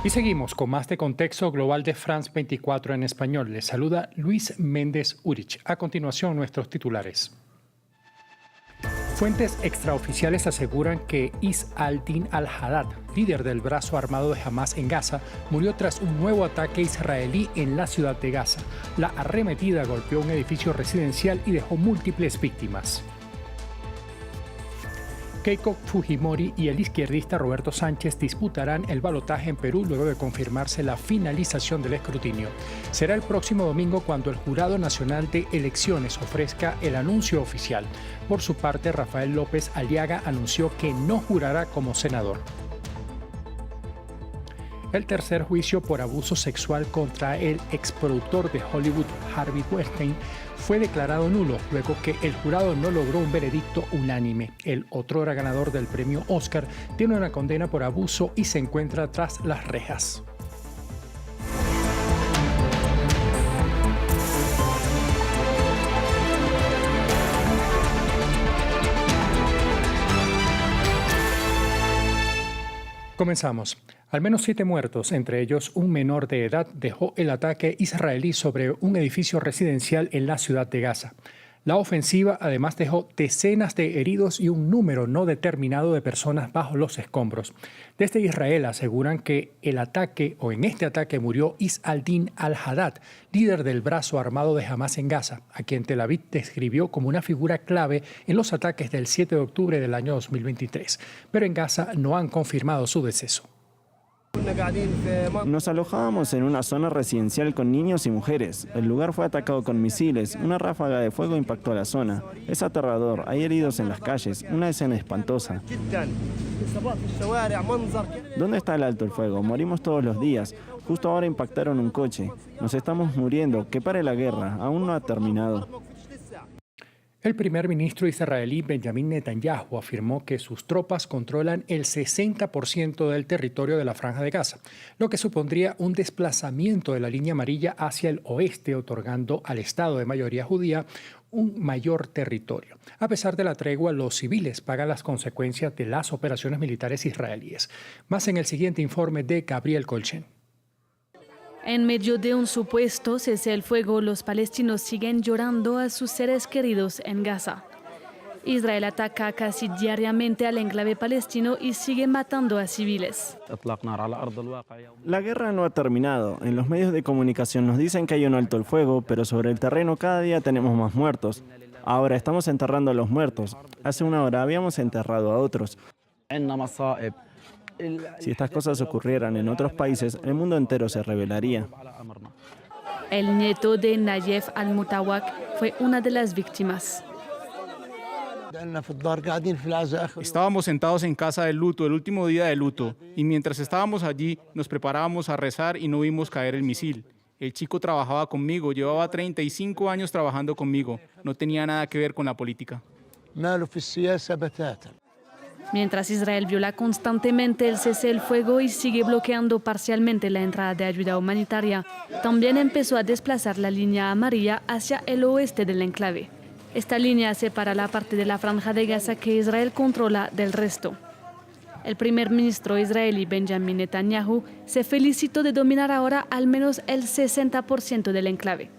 Y seguimos con más de Contexto Global de France 24 en español. Les saluda Luis Méndez Urich. A continuación, nuestros titulares. Fuentes extraoficiales aseguran que Is al-Din al-Haddad, líder del brazo armado de Hamas en Gaza, murió tras un nuevo ataque israelí en la ciudad de Gaza. La arremetida golpeó un edificio residencial y dejó múltiples víctimas. Keiko Fujimori y el izquierdista Roberto Sánchez disputarán el balotaje en Perú luego de confirmarse la finalización del escrutinio. Será el próximo domingo cuando el Jurado Nacional de Elecciones ofrezca el anuncio oficial. Por su parte, Rafael López Aliaga anunció que no jurará como senador. El tercer juicio por abuso sexual contra el exproductor de Hollywood, Harvey Weinstein, fue declarado nulo luego que el jurado no logró un veredicto unánime. El otrora ganador del premio Oscar tiene una condena por abuso y se encuentra tras las rejas. Comenzamos. Al menos 7 muertos, entre ellos un menor de edad, dejó el ataque israelí sobre un edificio residencial en la ciudad de Gaza. La ofensiva además dejó decenas de heridos y un número no determinado de personas bajo los escombros. Desde Israel aseguran que en este ataque murió Is al-Din al-Haddad, líder del brazo armado de Hamas en Gaza, a quien Tel Aviv describió como una figura clave en los ataques del 7 de octubre del año 2023. Pero en Gaza no han confirmado su deceso. Nos alojábamos en una zona residencial con niños y mujeres. El lugar fue atacado con misiles. Una ráfaga de fuego impactó a la zona. Es aterrador. Hay heridos en las calles. Una escena espantosa. ¿Dónde está el alto el fuego? Morimos todos los días. Justo ahora impactaron un coche. Nos estamos muriendo. Que pare la guerra. Aún no ha terminado. El primer ministro israelí Benjamin Netanyahu afirmó que sus tropas controlan el 60% del territorio de la Franja de Gaza, lo que supondría un desplazamiento de la línea amarilla hacia el oeste, otorgando al Estado de mayoría judía un mayor territorio. A pesar de la tregua, los civiles pagan las consecuencias de las operaciones militares israelíes. Más en el siguiente informe de Gabriel Colchen. En medio de un supuesto cese el fuego, los palestinos siguen llorando a sus seres queridos en Gaza. Israel ataca casi diariamente al enclave palestino y sigue matando a civiles. La guerra no ha terminado. En los medios de comunicación nos dicen que hay un alto el fuego, pero sobre el terreno cada día tenemos más muertos. Ahora estamos enterrando a los muertos. Hace una hora habíamos enterrado a otros. Si estas cosas ocurrieran en otros países, el mundo entero se rebelaría. El nieto de Nayef al-Mutawak fue una de las víctimas. Estábamos sentados en casa del luto, el último día de luto, y mientras estábamos allí nos preparábamos a rezar y no vimos caer el misil. El chico trabajaba conmigo, llevaba 35 años trabajando conmigo, no tenía nada que ver con la política. Mientras Israel viola constantemente el cese del fuego y sigue bloqueando parcialmente la entrada de ayuda humanitaria, también empezó a desplazar la línea amarilla hacia el oeste del enclave. Esta línea separa la parte de la Franja de Gaza que Israel controla del resto. El primer ministro israelí Benjamin Netanyahu se felicitó de dominar ahora al menos el 60% del enclave.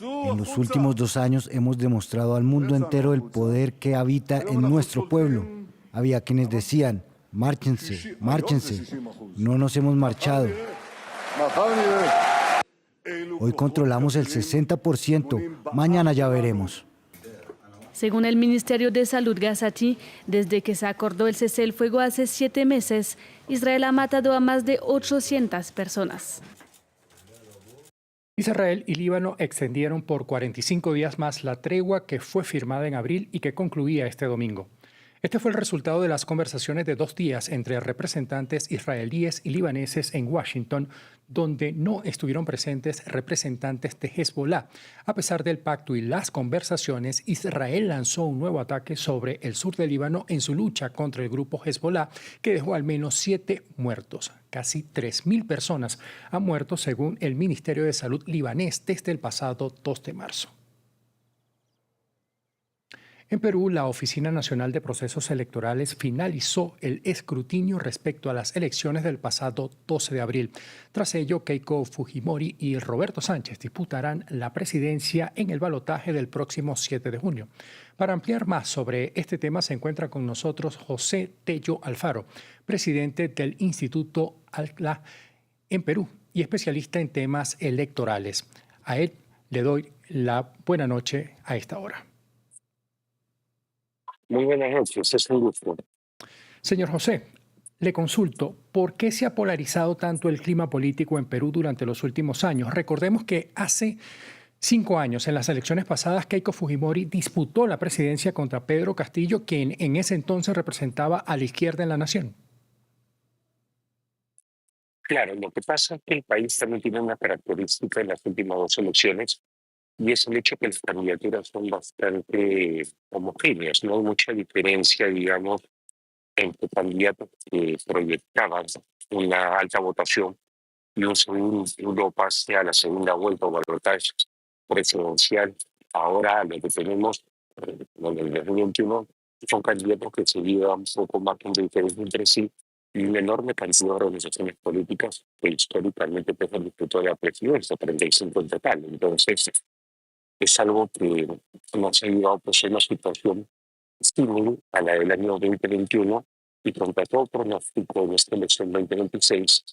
En los últimos 2 años hemos demostrado al mundo entero el poder que habita en nuestro pueblo. Había quienes decían, márchense, márchense. No nos hemos marchado. Hoy controlamos el 60%. Mañana ya veremos. Según el Ministerio de Salud gazatí, desde que se acordó el cese del fuego hace 7 meses, Israel ha matado a más de 800 personas. Israel y Líbano extendieron por 45 días más la tregua que fue firmada en abril y que concluía este domingo. Este fue el resultado de las conversaciones de 2 días entre representantes israelíes y libaneses en Washington, donde no estuvieron presentes representantes de Hezbollah. A pesar del pacto y las conversaciones, Israel lanzó un nuevo ataque sobre el sur del Líbano en su lucha contra el grupo Hezbollah, que dejó al menos 7 muertos. Casi 3.000 personas han muerto según el Ministerio de Salud libanés desde el pasado 2 de marzo. En Perú, la Oficina Nacional de Procesos Electorales finalizó el escrutinio respecto a las elecciones del pasado 12 de abril. Tras ello, Keiko Fujimori y Roberto Sánchez disputarán la presidencia en el balotaje del próximo 7 de junio. Para ampliar más sobre este tema se encuentra con nosotros José Tello Alfaro, presidente del Instituto ALCLA en Perú y especialista en temas electorales. A él le doy la buena noche a esta hora. Muy buenas noches, es un gusto. Señor José, le consulto, ¿por qué se ha polarizado tanto el clima político en Perú durante los últimos años? Recordemos que hace 5 años, en las elecciones pasadas, Keiko Fujimori disputó la presidencia contra Pedro Castillo, quien en ese entonces representaba a la izquierda en la nación. Claro, lo que pasa es que el país también tiene una característica en las últimas 2 elecciones y es el hecho que las candidaturas son bastante homogéneas, no hay mucha diferencia, digamos, entre candidatos que proyectaban una alta votación y un segundo pase a la segunda vuelta o balotaje presidencial. Ahora lo que tenemos en el 2021 son candidatos que se llevan un poco más de diferencia entre sí y una enorme cantidad de organizaciones políticas que históricamente pesan disputar de la presidencia, 35 en total. Entonces, es algo que nos ha llevado a una situación similar a la del año 2021 y contra todo pronóstico en esta elección 2026,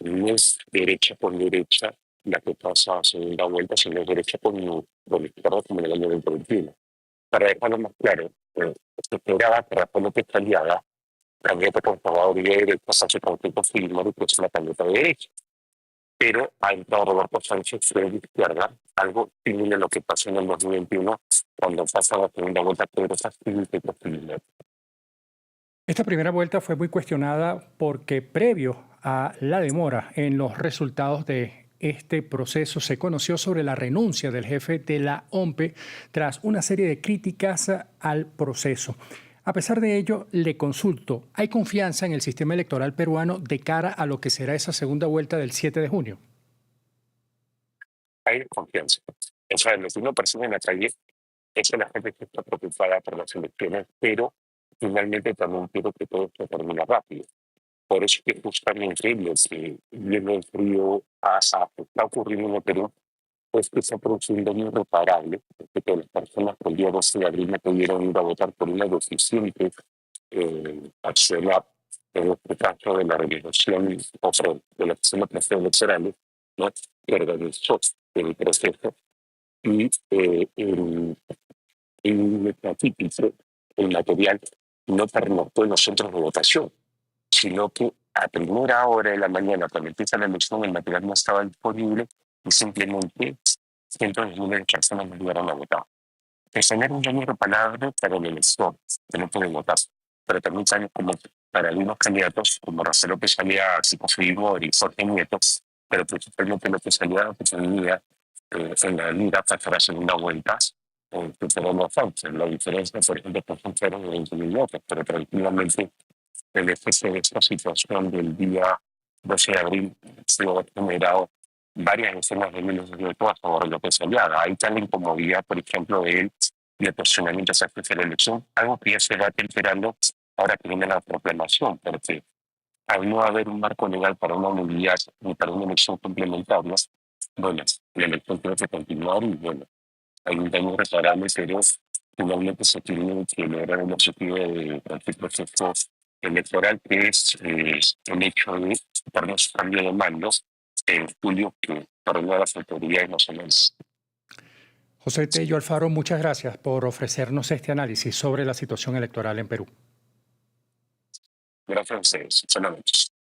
no es derecha con derecha la que pasa a segunda vuelta, sino es derecha con izquierda como en el año 2021. Para dejarlo más claro, se esperaba que Rafael López Aliaga, candidato conservador y de derecha, pasase con Keiko Fujimori, que es una candidata de derecha. Pero ha entrado Roberto Sánchez de izquierda, algo similar a lo que pasó en el 2021, cuando pasa la segunda vuelta Pedro Castillo y Keiko Fujimori. Esta primera vuelta fue muy cuestionada porque previo a la demora en los resultados de este proceso se conoció sobre la renuncia del jefe de la OMPE tras una serie de críticas al proceso. A pesar de ello, le consulto, ¿hay confianza en el sistema electoral peruano de cara a lo que será esa segunda vuelta del 7 de junio? Hay confianza. O sea, lo que uno percibe en la calle es que la gente está preocupada por las elecciones, pero finalmente también quiero que todo esto termine rápido. Por eso que justamente lo que viene el frío está ocurriendo en el Perú, pues que se ha producido un daño irreparable, porque las personas que el día 12 de abril no pudieron ir a votar por una deficiente acción, en este caso de la organización, o sea, de la Oficina de Procesos Electorales, ¿no?, que organizó el proceso, y el típico, el material, no pernoctó en los centros de votación, sino que a primera hora de la mañana, cuando empieza la elección, el material no estaba disponible y simplemente cientos de miles de personas no llegaron a votar. Es tener un daño irreparable para la elección, que no pueden votar, pero también saben como para algunos candidatos, como Rafael López Aliaga, Keiko Fujimori y Jorge Nieto, pero principalmente López Aliaga, que tenía en la mira para la segunda vuelta, que fueron los Sánchez. La diferencia, por ejemplo, fueron de 20.000 votos, pero tranquilamente el efecto de esta situación del día 12 de abril se ha generado varias decenas de miles de votos a favor de López Aliaga. Hay tal incomodidad, por ejemplo, de él y el posicionamiento hacia la elección, algo que ya se va alterando ahora que viene la proclamación, porque al no haber un marco legal para una movilidad ni para una elección complementaria, bueno, la elección tiene que continuar y bueno, hay un daño irreparable, pero finalmente se tiene que lograr un objetivo de cualquier proceso electoral, que es el hecho de darnos cambio de mandos en julio, que para las autoridades nacionales. José Tello Alfaro, muchas gracias por ofrecernos este análisis sobre la situación electoral en Perú. Gracias a ustedes. Buenas noches.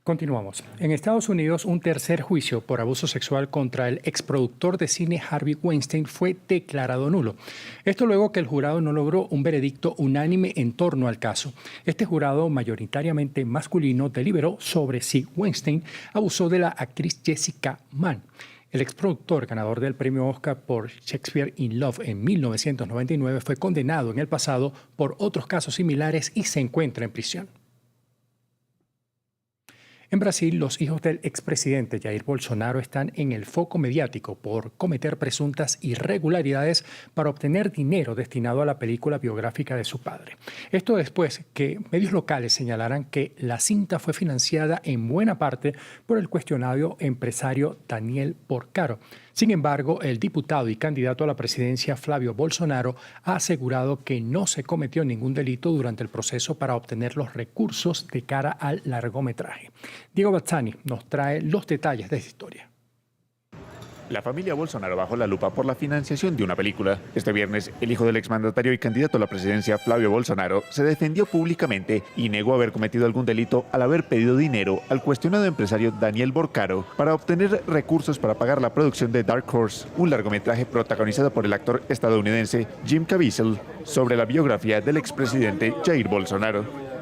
Continuamos. En Estados Unidos, un tercer juicio por abuso sexual contra el exproductor de cine Harvey Weinstein fue declarado nulo. Esto luego que el jurado no logró un veredicto unánime en torno al caso. Este jurado, mayoritariamente masculino, deliberó sobre si Weinstein abusó de la actriz Jessica Mann. El exproductor, ganador del premio Oscar por Shakespeare in Love en 1999, fue condenado en el pasado por otros casos similares y se encuentra en prisión. En Brasil, los hijos del expresidente Jair Bolsonaro están en el foco mediático por cometer presuntas irregularidades para obtener dinero destinado a la película biográfica de su padre. Esto después que medios locales señalaran que la cinta fue financiada en buena parte por el cuestionado empresario Daniel Borcaro. Sin embargo, el diputado y candidato a la presidencia Flavio Bolsonaro ha asegurado que no se cometió ningún delito durante el proceso para obtener los recursos de cara al largometraje. Diego Bazzani nos trae los detalles de esta historia. La familia Bolsonaro bajo la lupa por la financiación de una película. Este viernes, el hijo del exmandatario y candidato a la presidencia, Flavio Bolsonaro, se defendió públicamente y negó haber cometido algún delito al haber pedido dinero al cuestionado empresario Daniel Borcaro para obtener recursos para pagar la producción de Dark Horse, un largometraje protagonizado por el actor estadounidense Jim Caviezel sobre la biografía del expresidente Jair Bolsonaro.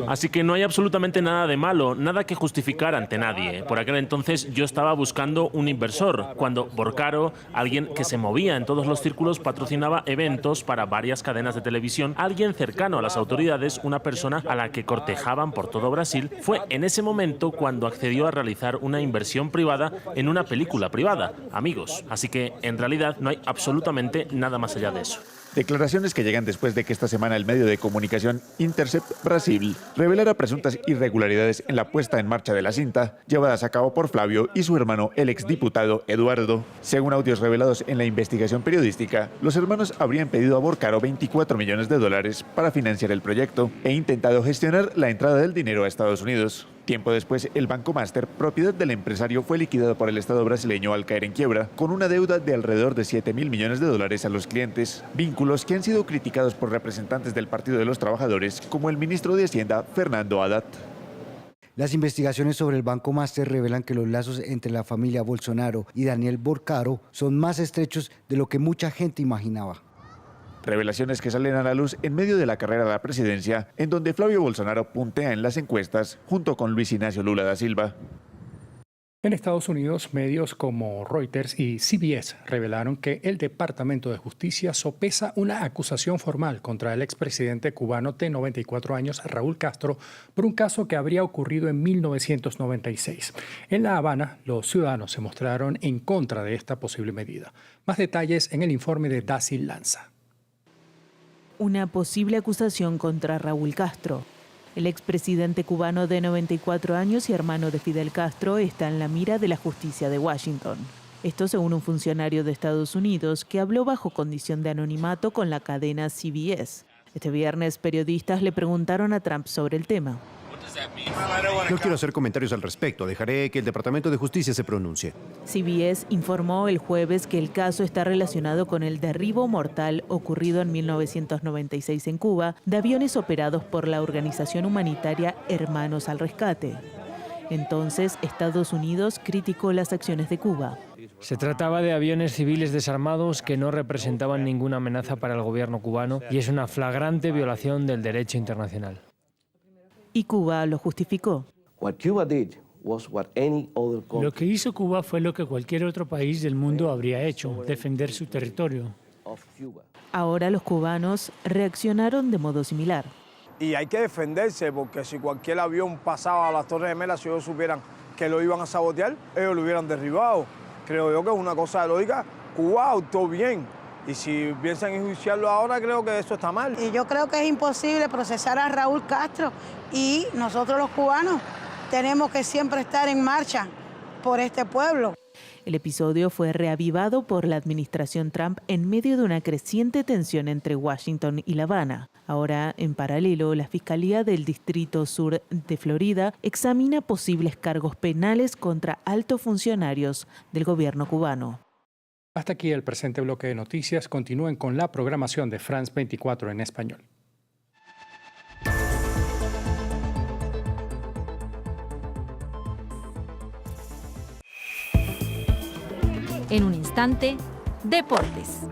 Así que no hay absolutamente nada de malo, nada que justificar ante nadie. Por aquel entonces yo estaba buscando un inversor, cuando Borcaro, alguien que se movía en todos los círculos, patrocinaba eventos para varias cadenas de televisión, alguien cercano a las autoridades, una persona a la que cortejaban por todo Brasil, fue en ese momento cuando accedió a realizar una inversión privada en una película privada, Amigos. Así que en realidad no hay absolutamente nada más allá de eso. Declaraciones que llegan después de que esta semana el medio de comunicación Intercept Brasil revelara presuntas irregularidades en la puesta en marcha de la cinta, llevadas a cabo por Flavio y su hermano, el exdiputado Eduardo. Según audios revelados en la investigación periodística, los hermanos habrían pedido a Borcaro $24 millones para financiar el proyecto e intentado gestionar la entrada del dinero a Estados Unidos. Tiempo después, el Banco Master, propiedad del empresario, fue liquidado por el Estado brasileño al caer en quiebra, con una deuda de alrededor de $7.000 millones a los clientes. Vínculos que han sido criticados por representantes del Partido de los Trabajadores, como el ministro de Hacienda, Fernando Haddad. Las investigaciones sobre el Banco Master revelan que los lazos entre la familia Bolsonaro y Daniel Borcaro son más estrechos de lo que mucha gente imaginaba. Revelaciones que salen a la luz en medio de la carrera a la presidencia, en donde Flavio Bolsonaro puntea en las encuestas junto con Luis Ignacio Lula da Silva. En Estados Unidos, medios como Reuters y CBS revelaron que el Departamento de Justicia sopesa una acusación formal contra el expresidente cubano de 94 años, Raúl Castro, por un caso que habría ocurrido en 1996. En La Habana, los ciudadanos se mostraron en contra de esta posible medida. Más detalles en el informe de Daci Lanza. Una posible acusación contra Raúl Castro. El expresidente cubano de 94 años y hermano de Fidel Castro está en la mira de la justicia de Washington. Esto según un funcionario de Estados Unidos que habló bajo condición de anonimato con la cadena CBS. Este viernes, periodistas le preguntaron a Trump sobre el tema. No quiero hacer comentarios al respecto. Dejaré que el Departamento de Justicia se pronuncie. CBS informó el jueves que el caso está relacionado con el derribo mortal ocurrido en 1996 en Cuba de aviones operados por la organización humanitaria Hermanos al Rescate. Entonces, Estados Unidos criticó las acciones de Cuba. Se trataba de aviones civiles desarmados que no representaban ninguna amenaza para el gobierno cubano y es una flagrante violación del derecho internacional. Y Cuba lo justificó. Lo que hizo Cuba fue lo que cualquier otro país del mundo habría hecho, defender su territorio. Ahora los cubanos reaccionaron de modo similar. Y hay que defenderse, porque si cualquier avión pasaba a las Torres Gemelas, si ellos supieran que lo iban a sabotear, ellos lo hubieran derribado. Creo yo que es una cosa de lógica. Cuba actuó bien. Y si piensan enjuiciarlo ahora, creo que eso está mal. Y yo creo que es imposible procesar a Raúl Castro. Y nosotros los cubanos tenemos que siempre estar en marcha por este pueblo. El episodio fue reavivado por la administración Trump en medio de una creciente tensión entre Washington y La Habana. Ahora, en paralelo, la Fiscalía del Distrito Sur de Florida examina posibles cargos penales contra altos funcionarios del gobierno cubano. Hasta aquí el presente bloque de noticias. Continúen con la programación de France 24 en español. En un instante, deportes.